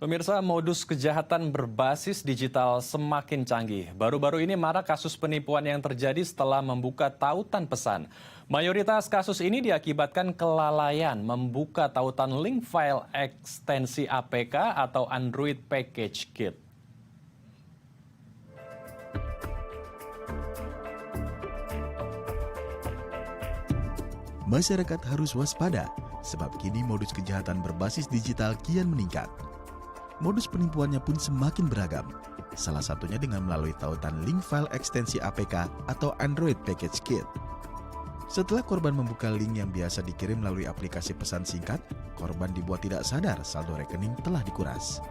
Pemirsa, modus kejahatan berbasis digital semakin canggih. Baru-baru ini marak kasus penipuan yang terjadi setelah membuka tautan pesan. Mayoritas kasus ini diakibatkan kelalaian membuka tautan link file ekstensi APK atau Android Package Kit. Masyarakat harus waspada, sebab kini modus kejahatan berbasis digital kian meningkat. Modus penipuannya pun semakin beragam, salah satunya dengan melalui tautan link file ekstensi APK atau Android Package Kit. Setelah korban membuka link yang biasa dikirim melalui aplikasi pesan singkat, korban dibuat tidak sadar saldo rekening telah dikuras.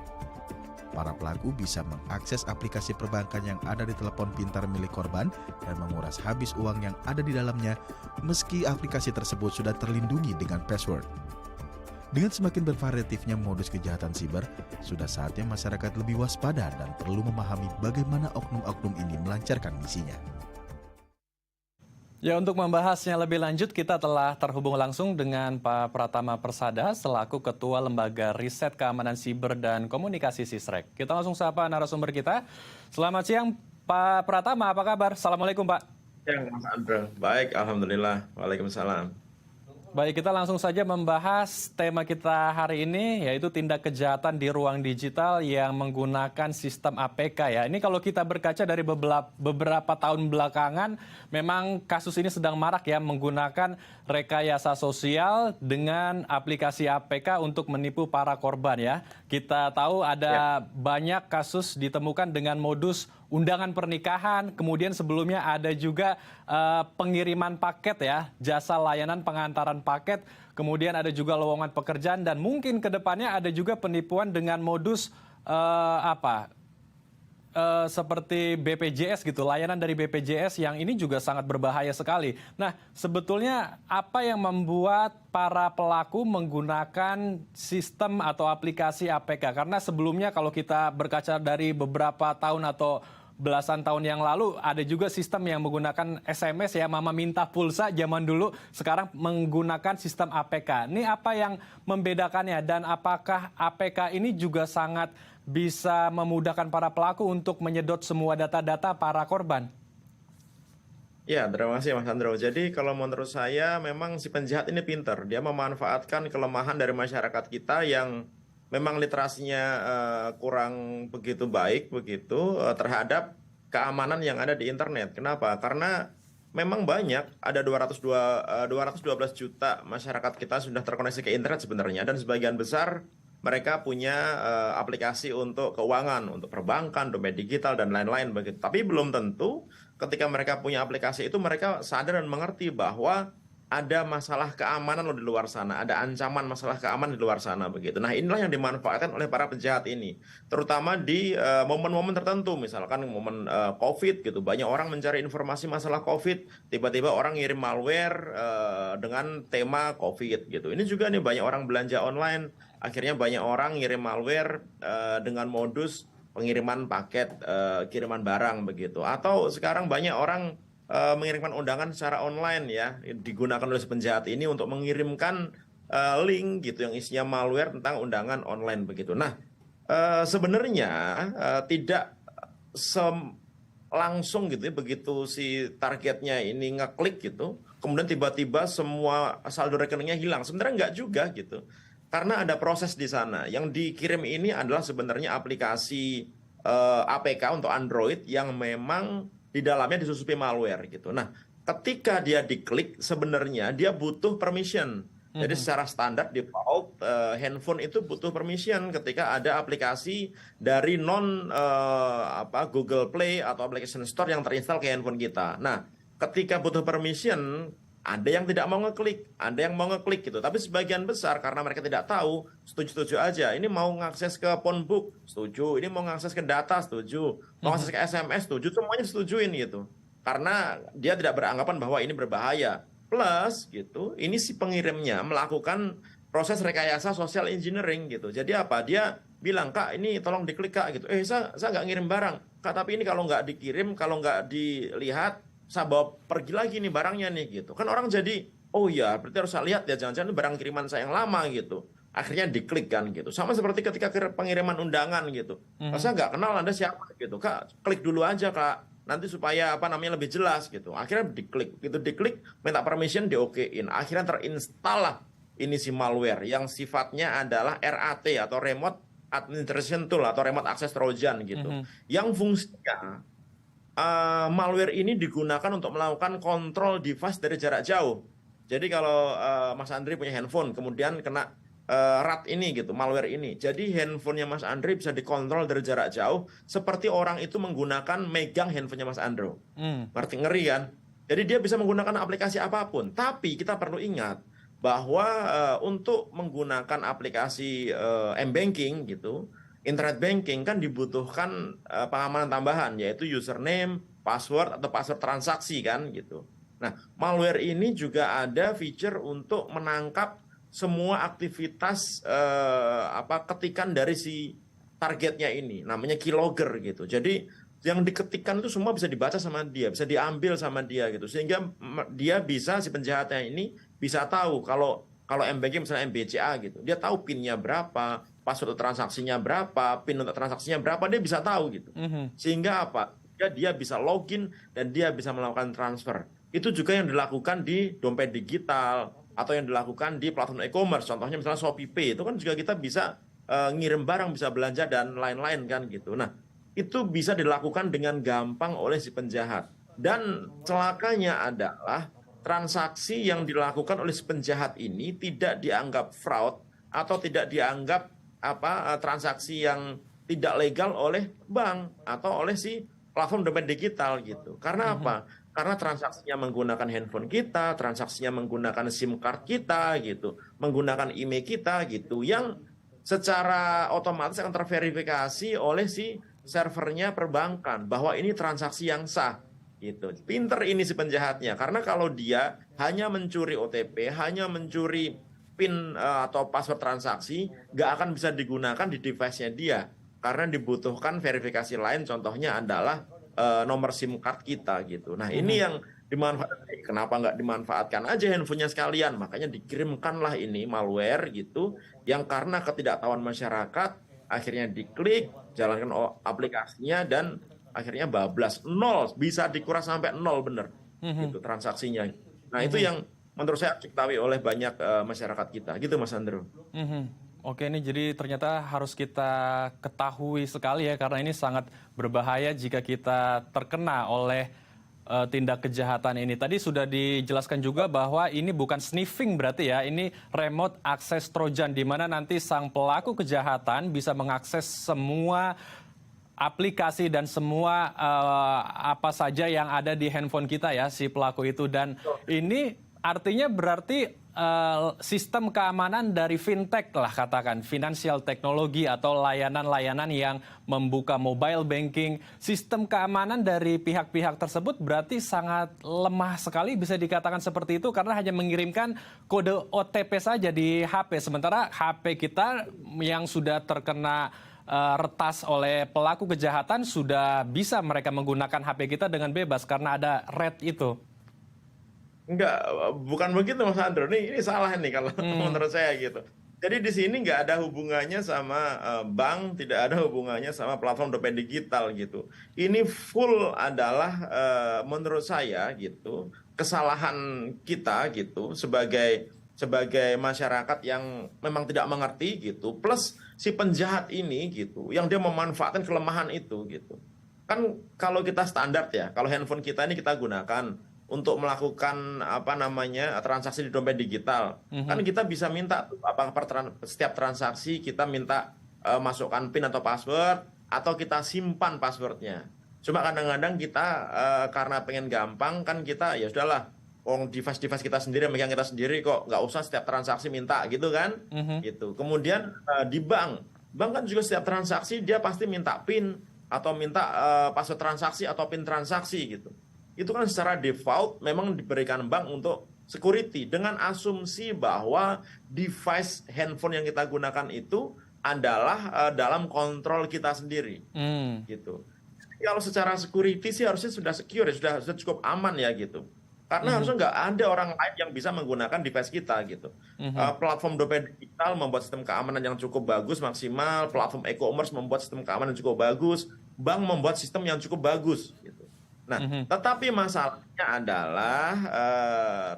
Para pelaku bisa mengakses aplikasi perbankan yang ada di telepon pintar milik korban dan menguras habis uang yang ada di dalamnya, meski aplikasi tersebut sudah terlindungi dengan password. Dengan semakin bervariatifnya modus kejahatan siber, sudah saatnya masyarakat lebih waspada dan perlu memahami bagaimana oknum-oknum ini melancarkan misinya. Ya, untuk membahasnya lebih lanjut, kita telah terhubung langsung dengan Pak Pratama Persada selaku Ketua Lembaga Riset Keamanan Siber dan Komunikasi Sisrek. Kita langsung sapa narasumber kita. Selamat siang, Pak Pratama. Apa kabar? Assalamualaikum, Pak. Ya, Mas Andro. Baik, alhamdulillah. Waalaikumsalam. Baik, kita langsung saja membahas tema kita hari ini, yaitu tindak kejahatan di ruang digital yang menggunakan sistem APK ya. Ini kalau kita berkaca dari beberapa tahun belakangan, memang kasus ini sedang marak ya, menggunakan rekayasa sosial dengan aplikasi APK untuk menipu para korban ya. Kita tahu ada banyak kasus ditemukan dengan modus undangan pernikahan, kemudian sebelumnya ada juga pengiriman paket ya, jasa layanan pengantaran paket, kemudian ada juga lowongan pekerjaan, dan mungkin ke depannya ada juga penipuan dengan modus seperti BPJS gitu, layanan dari BPJS yang ini juga sangat berbahaya sekali. Nah, sebetulnya apa yang membuat para pelaku menggunakan sistem atau aplikasi APK? Karena sebelumnya kalau kita berkaca dari beberapa tahun atau belasan tahun yang lalu, ada juga sistem yang menggunakan SMS ya, mama minta pulsa zaman dulu, sekarang menggunakan sistem APK. Ini apa yang membedakannya, dan apakah APK ini juga sangat bisa memudahkan para pelaku untuk menyedot semua data-data para korban? Ya, terima kasih Mas Andro. Jadi kalau menurut saya memang si penjahat ini pinter. Dia memanfaatkan kelemahan dari masyarakat kita yang memang literasinya kurang begitu baik terhadap keamanan yang ada di internet. Kenapa? Karena memang banyak, ada 212 juta masyarakat kita sudah terkoneksi ke internet sebenarnya, dan sebagian besar mereka punya aplikasi untuk keuangan, untuk perbankan, dompet digital, dan lain-lain begitu. Tapi belum tentu ketika mereka punya aplikasi itu mereka sadar dan mengerti bahwa ada masalah keamanan loh di luar sana, ada ancaman masalah keamanan di luar sana begitu. Nah, inilah yang dimanfaatkan oleh para penjahat ini, terutama di momen-momen tertentu, misalkan momen COVID gitu. Banyak orang mencari informasi masalah COVID, tiba-tiba orang ngirim malware dengan tema COVID gitu. Ini juga nih, banyak orang belanja online, akhirnya banyak orang ngirim malware dengan modus pengiriman paket, kiriman barang begitu. Atau sekarang banyak orang mengirimkan undangan secara online ya, digunakan oleh si penjahat ini untuk mengirimkan link gitu yang isinya malware tentang undangan online begitu. Nah, sebenarnya tidak langsung gitu ya, begitu si targetnya ini ngeklik gitu, kemudian tiba-tiba semua saldo rekeningnya hilang. Sebenarnya nggak juga gitu, karena ada proses di sana. Yang dikirim ini adalah sebenarnya aplikasi APK untuk Android yang memang di dalamnya disusupi malware gitu. Nah, ketika dia diklik, sebenarnya dia butuh permission. Jadi secara standar default handphone itu butuh permission ketika ada aplikasi dari Google Play atau application store yang terinstall ke handphone kita. Nah, ketika butuh permission, ada yang tidak mau ngeklik, ada yang mau ngeklik gitu. Tapi sebagian besar karena mereka tidak tahu, setuju-setuju aja. Ini mau ngakses ke phonebook, setuju. Ini mau ngakses ke data, setuju. Mau ngakses ke SMS, setuju. Semuanya setujuin gitu. Karena dia tidak beranggapan bahwa ini berbahaya. Plus gitu, ini si pengirimnya melakukan proses rekayasa social engineering gitu. Jadi apa? Dia bilang, Kak, ini tolong diklik Kak gitu. Saya nggak ngirim barang. Kak, tapi ini kalau nggak dikirim, kalau nggak dilihat, saya bawa pergi lagi nih barangnya nih gitu. Kan orang jadi, oh ya berarti harus saya lihat ya, jangan-jangan barang kiriman saya yang lama gitu. akhirnya diklik kan gitu. Sama seperti ketika pengiriman undangan gitu. Masa nggak kenal Anda siapa gitu, Kak, klik dulu aja Kak, nanti supaya apa namanya lebih jelas gitu. Akhirnya diklik, gitu diklik, minta permission, di-okein. Akhirnya terinstall lah ini si malware yang sifatnya adalah RAT atau Remote Administration Tool atau Remote Access Trojan gitu. Yang fungsinya malware ini digunakan untuk melakukan kontrol device dari jarak jauh. Jadi kalau Mas Andri punya handphone, kemudian kena rat ini gitu, malware ini. Jadi handphonenya Mas Andri bisa dikontrol dari jarak jauh, seperti orang itu menggunakan megang handphonenya Mas Andro. Ngerti, ngeri kan? Jadi dia bisa menggunakan aplikasi apapun. Tapi kita perlu ingat bahwa untuk menggunakan aplikasi m-banking gitu, internet banking kan dibutuhkan pengamanan tambahan, yaitu username, password atau password transaksi kan gitu. Nah, malware ini juga ada feature untuk menangkap semua aktivitas ketikan dari si targetnya ini, namanya keylogger gitu. Jadi yang diketikkan itu semua bisa dibaca sama dia, bisa diambil sama dia gitu, sehingga dia bisa, si penjahatnya ini bisa tahu kalau m-banking misalnya MBCA gitu, dia tahu PIN-nya berapa, password transaksinya berapa, PIN untuk transaksinya berapa, dia bisa tahu gitu. Sehingga apa? Dia bisa login dan dia bisa melakukan transfer. Itu juga yang dilakukan di dompet digital atau yang dilakukan di platform e-commerce. Contohnya misalnya Shopee Pay, itu kan juga kita bisa ngirim barang, bisa belanja dan lain-lain kan gitu. Nah, itu bisa dilakukan dengan gampang oleh si penjahat. Dan celakanya adalah transaksi yang dilakukan oleh si penjahat ini tidak dianggap fraud atau tidak dianggap transaksi yang tidak legal oleh bank atau oleh si platform dompet digital gitu. Karena apa? Karena transaksinya menggunakan handphone kita, transaksinya menggunakan SIM card kita gitu, menggunakan email kita gitu, yang secara otomatis akan terverifikasi oleh si servernya perbankan bahwa ini transaksi yang sah gitu. Pinter ini si penjahatnya, karena kalau dia hanya mencuri OTP, hanya mencuri PIN atau password transaksi, nggak akan bisa digunakan di device-nya dia, karena dibutuhkan verifikasi lain, contohnya adalah nomor SIM card kita gitu. Nah, ini yang dimanfaatkan. Kenapa nggak dimanfaatkan aja handphonenya sekalian? Makanya dikirimkanlah ini malware gitu, yang karena ketidaktahuan masyarakat akhirnya diklik, jalankan aplikasinya, dan akhirnya bablas, nol, bisa dikuras sampai nol bener gitu transaksinya. Nah, itu yang menurut saya diketahui oleh banyak masyarakat kita gitu, Mas Andro. Oke, ini jadi ternyata harus kita ketahui sekali ya, karena ini sangat berbahaya jika kita terkena oleh tindak kejahatan ini. Tadi sudah dijelaskan juga bahwa ini bukan sniffing berarti ya, ini remote access trojan, di mana nanti sang pelaku kejahatan bisa mengakses semua aplikasi dan semua apa saja yang ada di handphone kita ya, si pelaku itu. Dan ini artinya berarti sistem keamanan dari fintech lah, katakan financial technology atau layanan-layanan yang membuka mobile banking, sistem keamanan dari pihak-pihak tersebut berarti sangat lemah sekali, bisa dikatakan seperti itu, karena hanya mengirimkan kode OTP saja di HP, sementara HP kita yang sudah terkena retas oleh pelaku kejahatan sudah bisa mereka menggunakan HP kita dengan bebas karena ada red itu. Enggak, bukan begitu Mas Andro. Ini salah nih kalau menurut saya gitu. Jadi di sini nggak ada hubungannya sama bank, tidak ada hubungannya sama platform dompet digital gitu. Ini full adalah menurut saya gitu kesalahan kita gitu sebagai masyarakat yang memang tidak mengerti gitu. Plus si penjahat ini gitu, yang dia memanfaatkan kelemahan itu gitu. Kan kalau kita standar ya, kalau handphone kita ini kita gunakan untuk melakukan transaksi di dompet digital, kan kita bisa minta setiap transaksi kita minta masukkan PIN atau password, atau kita simpan passwordnya. Cuma kadang-kadang kita karena pengen gampang kan kita ya sudahlah, device kita sendiri, megang kita sendiri kok, nggak usah setiap transaksi minta gitu kan, gitu. Kemudian di bank kan juga setiap transaksi dia pasti minta PIN atau minta password transaksi atau PIN transaksi gitu. Itu kan secara default memang diberikan bank untuk security, dengan asumsi bahwa device handphone yang kita gunakan itu adalah dalam kontrol kita sendiri, gitu. Kalau secara security sih harusnya sudah secure, sudah cukup aman ya gitu. Karena harusnya nggak ada orang lain yang bisa menggunakan device kita gitu. Platform dompet digital membuat sistem keamanan yang cukup bagus, maksimal. Platform e-commerce membuat sistem keamanan yang cukup bagus. Bank membuat sistem yang cukup bagus gitu. Nah, tetapi masalahnya adalah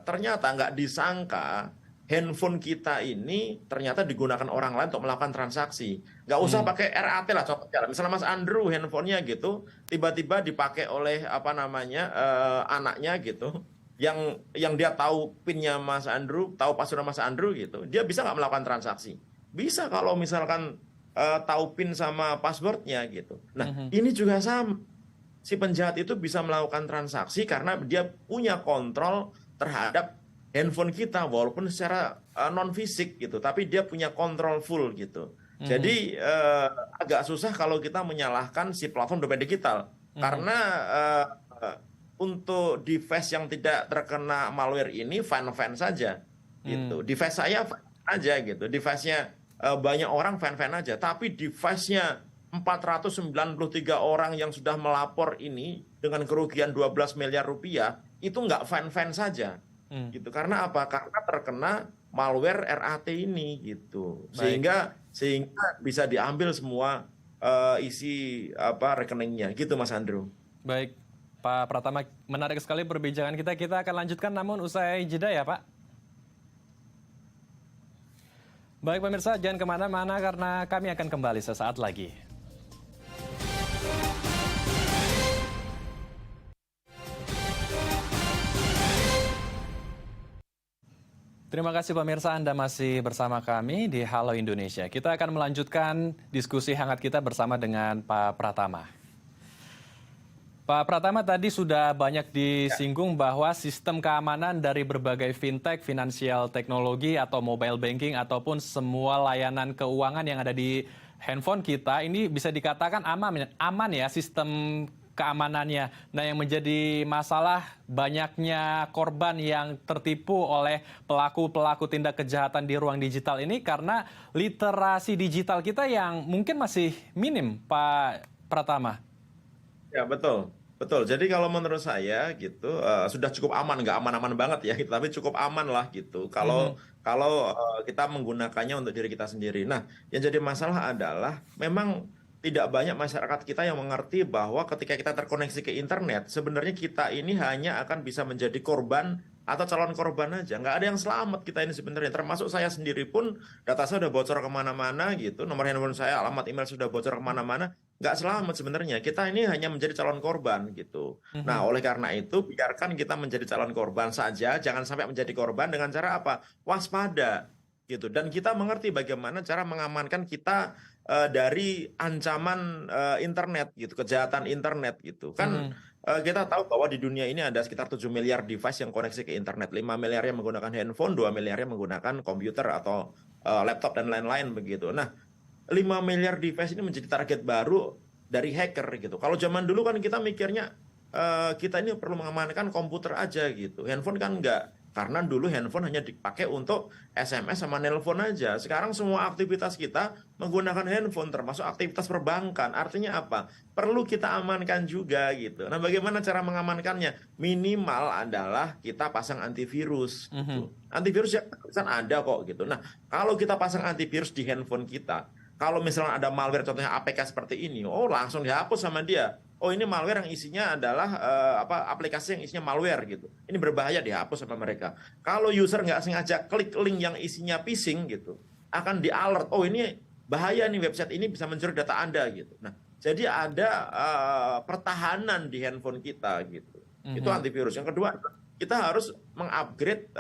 ternyata nggak disangka handphone kita ini ternyata digunakan orang lain untuk melakukan transaksi. Nggak usah pakai RAT lah contohnya. Misalnya Mas Andrew handphonenya gitu, tiba-tiba dipakai oleh apa namanya anaknya gitu, yang dia tahu pinnya Mas Andrew, tahu password Mas Andrew gitu, dia bisa nggak melakukan transaksi? Bisa kalau misalkan tahu pin sama passwordnya gitu. Nah, ini juga sama. Si penjahat itu bisa melakukan transaksi karena dia punya kontrol terhadap handphone kita walaupun secara non fisik gitu, tapi dia punya kontrol full gitu. Jadi agak susah kalau kita menyalahkan si platform dompet digital karena untuk device yang tidak terkena malware ini fan-fan saja gitu. Device saya fan aja gitu. Device-nya banyak orang fan-fan aja, tapi device-nya 493 orang yang sudah melapor ini dengan kerugian 12 miliar rupiah itu nggak fan-fan saja gitu. Karena apa? Karena terkena malware RAT ini gitu. Sehingga bisa diambil semua isi apa rekeningnya gitu Mas Andrew. Baik, Pak Pratama, menarik sekali perbincangan kita. Kita akan lanjutkan namun usai jeda ya Pak. Baik pemirsa, jangan kemana-mana karena kami akan kembali sesaat lagi. Terima kasih pemirsa, Anda masih bersama kami di Halo Indonesia. Kita akan melanjutkan diskusi hangat kita bersama dengan Pak Pratama. Pak Pratama, tadi sudah banyak disinggung bahwa sistem keamanan dari berbagai fintech, finansial teknologi atau mobile banking ataupun semua layanan keuangan yang ada di handphone kita ini bisa dikatakan aman ya sistem keamanannya. Nah, yang menjadi masalah banyaknya korban yang tertipu oleh pelaku-pelaku tindak kejahatan di ruang digital ini karena literasi digital kita yang mungkin masih minim, Pak Pratama. Ya, betul. Betul. Jadi kalau menurut saya gitu sudah cukup aman, nggak aman-aman banget ya, gitu, tapi cukup aman lah gitu. Kalau kita menggunakannya untuk diri kita sendiri. Nah, yang jadi masalah adalah memang tidak banyak masyarakat kita yang mengerti bahwa ketika kita terkoneksi ke internet, sebenarnya kita ini hanya akan bisa menjadi korban atau calon korban aja. Nggak ada yang selamat kita ini sebenarnya. Termasuk saya sendiri pun, data saya sudah bocor kemana-mana gitu. Nomor handphone saya, alamat email sudah bocor kemana-mana. Nggak selamat sebenarnya. Kita ini hanya menjadi calon korban gitu. Nah, oleh karena itu, biarkan kita menjadi calon korban saja. Jangan sampai menjadi korban dengan cara apa? Waspada gitu. Dan kita mengerti bagaimana cara mengamankan kita dari ancaman internet gitu, kejahatan internet gitu. Kan kita tahu bahwa di dunia ini ada sekitar 7 miliar device yang koneksi ke internet. 5 miliarnya menggunakan handphone, 2 miliarnya menggunakan komputer atau laptop dan lain-lain begitu. Nah, 5 miliar device ini menjadi target baru dari hacker gitu. Kalau zaman dulu kan kita mikirnya kita ini perlu mengamankan komputer aja gitu. Handphone kan enggak. Karena dulu handphone hanya dipakai untuk SMS sama nelpon aja. Sekarang semua aktivitas kita menggunakan handphone, termasuk aktivitas perbankan. Artinya apa? Perlu kita amankan juga gitu. Nah, bagaimana cara mengamankannya? Minimal adalah kita pasang antivirus. Gitu. Antivirus yang ada kok gitu. Nah, kalau kita pasang antivirus di handphone kita, kalau misalnya ada malware contohnya APK seperti ini, langsung dihapus sama dia. Ini malware yang isinya adalah aplikasi yang isinya malware gitu. Ini berbahaya, dihapus sama mereka. Kalau user nggak sengaja klik link yang isinya phishing gitu, akan di-alert, ini bahaya nih website ini bisa mencuri data Anda gitu. Nah, jadi ada pertahanan di handphone kita gitu. Itu antivirus. Yang kedua, kita harus mengupgrade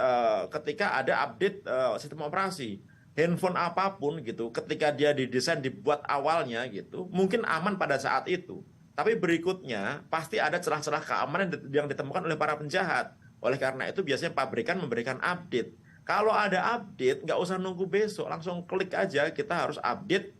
ketika ada update sistem operasi. Handphone apapun gitu, ketika dia didesain dibuat awalnya gitu, mungkin aman pada saat itu. Tapi berikutnya pasti ada celah-celah keamanan yang ditemukan oleh para penjahat. Oleh karena itu biasanya pabrikan memberikan update. Kalau ada update, nggak usah nunggu besok, langsung klik aja. Kita harus update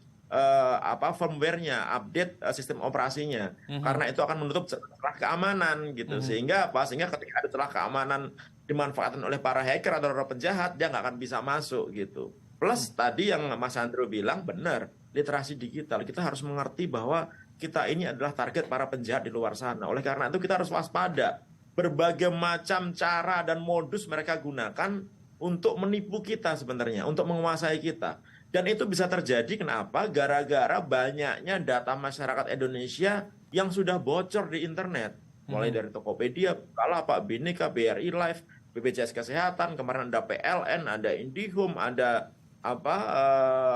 firmware-nya, update sistem operasinya. Karena itu akan menutup celah keamanan gitu. Sehingga ketika ada celah keamanan dimanfaatkan oleh para hacker atau para penjahat, dia nggak akan bisa masuk gitu. Plus tadi yang Mas Andrew bilang benar, literasi digital. Kita harus mengerti bahwa kita ini adalah target para penjahat di luar sana. Oleh karena itu kita harus waspada berbagai macam cara dan modus mereka gunakan untuk menipu kita sebenarnya, untuk menguasai kita. Dan itu bisa terjadi kenapa? Gara-gara banyaknya data masyarakat Indonesia yang sudah bocor di internet. Mulai dari Tokopedia, Bukalapak, Bhinneka, BRI Live, BPJS Kesehatan, kemarin ada PLN, ada IndiHome, ada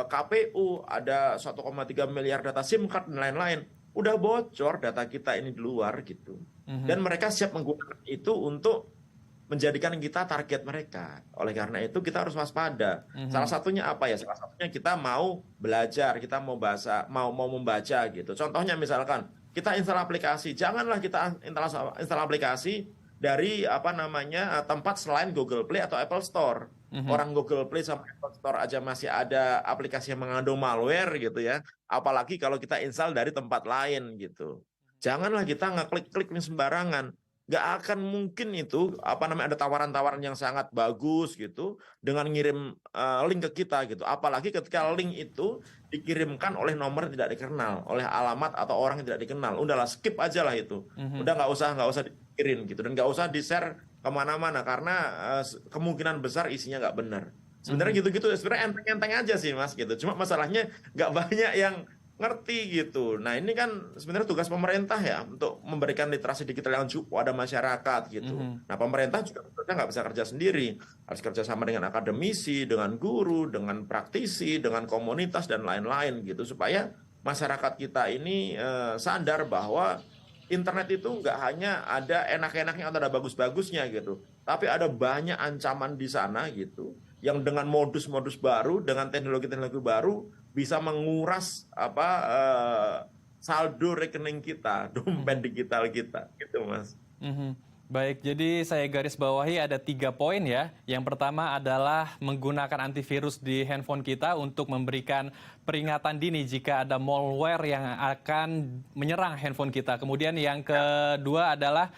KPU, ada 1,3 miliar data SIM card dan lain-lain. Udah bocor data kita ini di luar gitu. Dan mereka siap menggunakan itu untuk menjadikan kita target mereka. Oleh karena itu kita harus waspada. Salah satunya apa ya? Salah satunya kita mau belajar, kita mau membaca gitu. Contohnya misalkan kita install aplikasi, janganlah kita install aplikasi dari tempat selain Google Play atau Apple Store. Orang Google Play sama Apple Store aja masih ada aplikasi yang mengandung malware gitu ya. Apalagi kalau kita install dari tempat lain gitu. Janganlah kita ngeklik-klik sembarangan. Nggak akan mungkin itu ada tawaran-tawaran yang sangat bagus gitu dengan ngirim link ke kita gitu. Apalagi ketika link itu dikirimkan oleh nomor yang tidak dikenal, oleh alamat atau orang yang tidak dikenal. Udahlah skip aja lah itu. Udah nggak usah dikirim gitu dan nggak usah di-share kemana-mana karena kemungkinan besar isinya nggak benar. Sebenarnya gitu-gitu sebenarnya enteng-enteng aja sih Mas gitu. Cuma masalahnya nggak banyak yang ngerti gitu. Nah ini kan sebenarnya tugas pemerintah ya untuk memberikan literasi digital yang cukup pada masyarakat gitu. Nah pemerintah juga nggak bisa kerja sendiri, harus kerjasama dengan akademisi, dengan guru, dengan praktisi, dengan komunitas dan lain-lain gitu supaya masyarakat kita ini sadar bahwa internet itu nggak hanya ada enak-enaknya atau ada bagus-bagusnya gitu, tapi ada banyak ancaman di sana gitu yang dengan modus-modus baru, dengan teknologi-teknologi baru bisa menguras saldo rekening kita, dompet digital kita, gitu Mas. Baik, jadi saya garis bawahi ada 3 poin ya. Yang pertama adalah menggunakan antivirus di handphone kita untuk memberikan peringatan dini jika ada malware yang akan menyerang handphone kita. Kemudian yang kedua adalah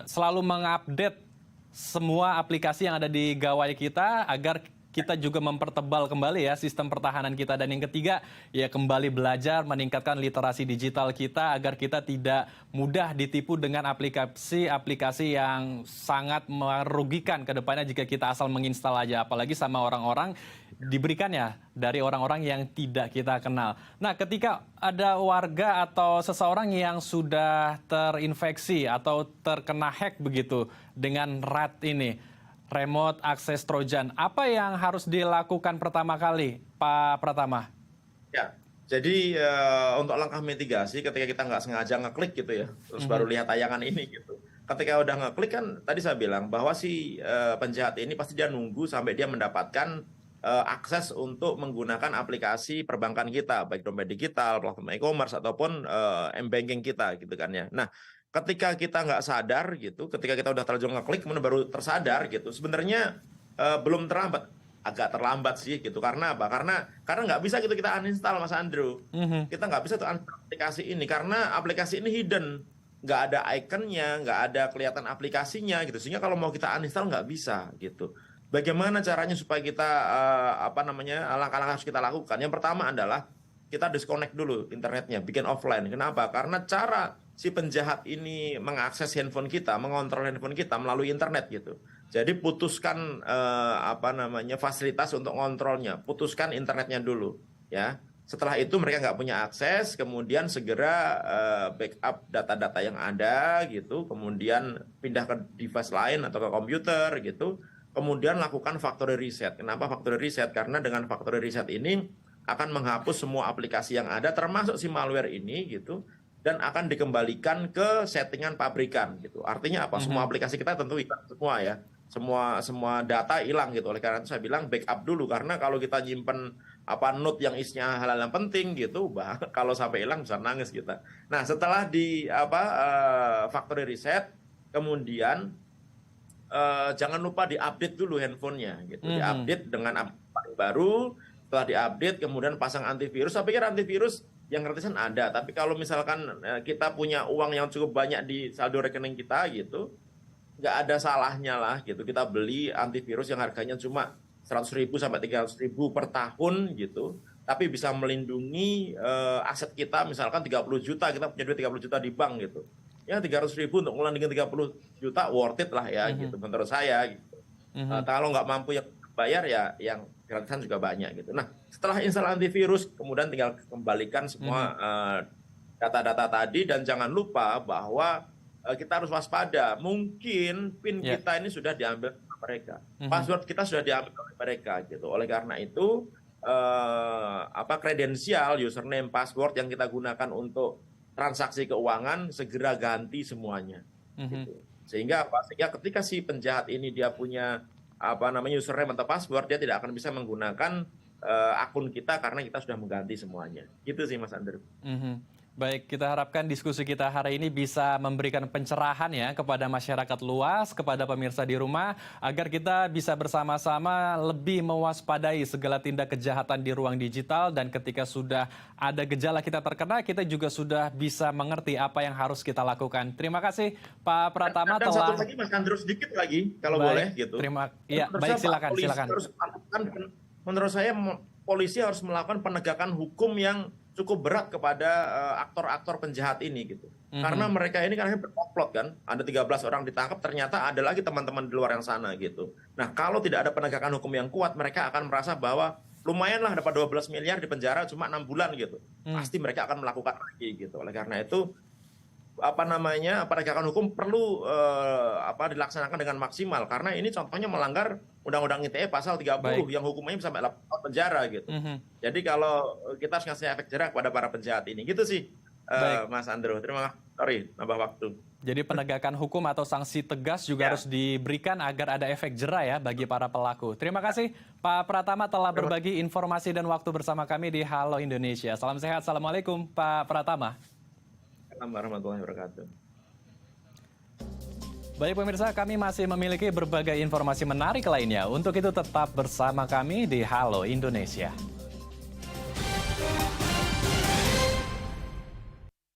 selalu mengupdate semua aplikasi yang ada di gawai kita agar kita juga mempertebal kembali ya sistem pertahanan kita. Dan yang ketiga ya kembali belajar meningkatkan literasi digital kita agar kita tidak mudah ditipu dengan aplikasi-aplikasi yang sangat merugikan ke depannya jika kita asal menginstal aja. Apalagi sama orang-orang diberikannya dari orang-orang yang tidak kita kenal. Nah ketika ada warga atau seseorang yang sudah terinfeksi atau terkena hack begitu dengan RAT ini, Remote Access Trojan. Apa yang harus dilakukan pertama kali, Pak Pratama? Ya, jadi untuk langkah mitigasi ketika kita nggak sengaja ngeklik gitu ya, terus baru lihat tayangan ini gitu. Ketika udah ngeklik kan tadi saya bilang bahwa si penjahat ini pasti dia nunggu sampai dia mendapatkan akses untuk menggunakan aplikasi perbankan kita, baik dompet digital, platform e-commerce ataupun m-banking kita gitu kan ya. Nah, ketika kita nggak sadar gitu, ketika kita udah terlanjur ngeklik kemudian baru tersadar gitu, sebenarnya belum terlambat, agak terlambat sih gitu. Karena apa? Karena nggak bisa gitu kita uninstall Mas Andrew. Kita nggak bisa tuh uninstall aplikasi ini karena aplikasi ini hidden, nggak ada ikonnya, nggak ada kelihatan aplikasinya gitu. Sehingga kalau mau kita uninstall nggak bisa gitu. Bagaimana caranya supaya kita langkah-langkah harus kita lakukan? Yang pertama adalah kita disconnect dulu internetnya, bikin offline. Kenapa? Karena cara si penjahat ini mengakses handphone kita, mengontrol handphone kita melalui internet gitu. Jadi putuskan fasilitas untuk ngontrolnya, putuskan internetnya dulu, ya. Setelah itu mereka nggak punya akses, kemudian segera backup data-data yang ada gitu, kemudian pindah ke device lain atau ke komputer gitu. Kemudian lakukan factory reset. Kenapa factory reset? Karena dengan factory reset ini akan menghapus semua aplikasi yang ada, termasuk si malware ini gitu. Dan akan dikembalikan ke settingan pabrikan gitu. Artinya apa? Semua aplikasi kita tentu hilang semua ya. Semua data hilang gitu. Oleh karena itu saya bilang backup dulu, karena kalau kita nyimpen note yang isinya hal-hal yang penting gitu, kalau sampai hilang bisa nangis kita. Nah, setelah di factory reset, kemudian jangan lupa diupdate dulu handphonenya gitu. Diupdate dengan aplikasi baru. Setelah diupdate kemudian pasang antivirus. Saya pikir antivirus yang gratisan ada, tapi kalau misalkan kita punya uang yang cukup banyak di saldo rekening kita gitu, nggak ada salahnya lah gitu kita beli antivirus yang harganya cuma 100.000 sampai 300.000 per tahun gitu, tapi bisa melindungi aset kita misalkan 30 juta, kita punya duit 30 juta di bank gitu. ya 300.000 untuk ngelandingin 30 juta worth it lah ya gitu menurut saya gitu. Kalau nggak mampu yang bayar ya yang gratisan juga banyak gitu. Nah setelah install antivirus kemudian tinggal kembalikan semua data-data tadi dan jangan lupa bahwa kita harus waspada. Mungkin PIN kita ini sudah diambil oleh mereka, password kita sudah diambil oleh mereka gitu. Oleh karena itu kredensial, username, password yang kita gunakan untuk transaksi keuangan segera ganti semuanya. Gitu. Sehingga ketika si penjahat ini dia punya username atau password, dia tidak akan bisa menggunakan akun kita karena kita sudah mengganti semuanya. Gitu sih Mas Andrew. Baik, kita harapkan diskusi kita hari ini bisa memberikan pencerahan ya kepada masyarakat luas, kepada pemirsa di rumah, agar kita bisa bersama-sama lebih mewaspadai segala tindak kejahatan di ruang digital, dan ketika sudah ada gejala kita terkena, kita juga sudah bisa mengerti apa yang harus kita lakukan. Terima kasih Pak Pratama dan telah... satu lagi Mas Andrew sedikit lagi, kalau boleh gitu. Baik, silakan. Menurut saya polisi harus melakukan penegakan hukum yang cukup berat kepada aktor-aktor penjahat ini gitu. Karena mereka ini kan berkomplot kan, ada 13 orang ditangkap, ternyata ada lagi teman-teman di luar yang sana gitu. Nah kalau tidak ada penegakan hukum yang kuat, mereka akan merasa bahwa lumayan lah dapat 12 miliar di penjara cuma 6 bulan gitu. Pasti mereka akan melakukan lagi gitu. Oleh karena itu penegakan hukum perlu dilaksanakan dengan maksimal, karena ini contohnya melanggar Undang-Undang ITE pasal 30 yang hukumannya sampai 8 tahun penjara gitu. Jadi kalau kita harus ngasih efek jerah kepada para penjahat ini, gitu sih Mas Andrew. Terima kasih, sorry nambah waktu. Jadi penegakan hukum atau sanksi tegas juga harus diberikan agar ada efek jerah ya bagi para pelaku. Terima kasih Pak Pratama telah berbagi informasi dan waktu bersama kami di Halo Indonesia. Salam sehat, Assalamualaikum Pak Pratama. Assalamualaikum warahmatullahi wabarakatuh. Baik pemirsa, kami masih memiliki berbagai informasi menarik lainnya. Untuk itu tetap bersama kami di Halo Indonesia.